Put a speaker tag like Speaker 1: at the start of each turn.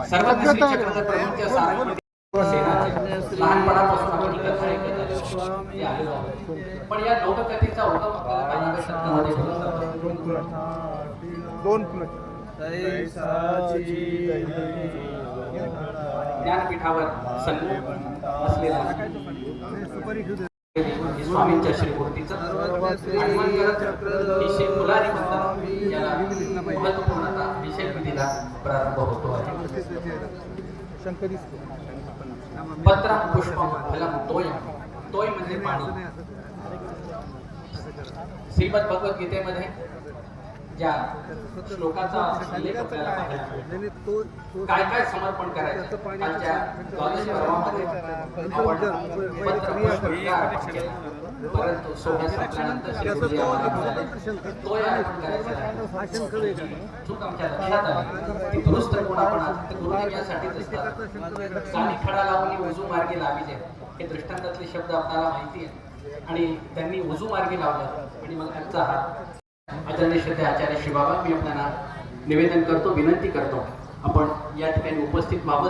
Speaker 1: सर्वज्ञ श्री चक्रधर प्रभूंच्या सारंगपती सेनाचे लहानपणापासून आपण ही कथा ऐकत आलेलो आहोत. पण या लोककथेचा उगम आपल्याला महाराष्ट्रामध्ये ज्ञानपीठावर सन्मुख असलेला स्वामींच्या श्रीमूर्तीचं आगमन करत ही श्री फुलारी म्हणतात याला महत्वपूर्णता विषय विधीला प्रारंभ होतो आहे. पत्रम पुष्पम फलम तोयम, तोय म्हणजे पाणी. श्रीमद भगवद्गीतेमध्ये ज्या श्लोकाचा उल्लेख आपल्याला पाहायला काय काय समर्पण करायचं आजच्या द्वादश पर्वामध्ये आपण पत्र पुष्प अर्पण केलं. परंतु सोहळा संपल्यानंतर श्री गुरुजी आम्हाला म्हणाले तोय अर्पण करायचं चूक आमच्या लक्षात आली ती दुरुस्त कोण आपण गुरुजी यासाठीच असतात. कानी खडा लावून उजू मार्गी लाविले हे दृष्टांतातले शब्द आपल्याला माहिती आहे आणि त्यांनी उजू मार्गी लावलं आणि मग त्यांचा हात आदरणीय श्रद्धेय आचार्य श्री बाबा मी आपल्याला निवेदन करतो, विनंती करतो आपण या ठिकाणी उपस्थित व्हावं.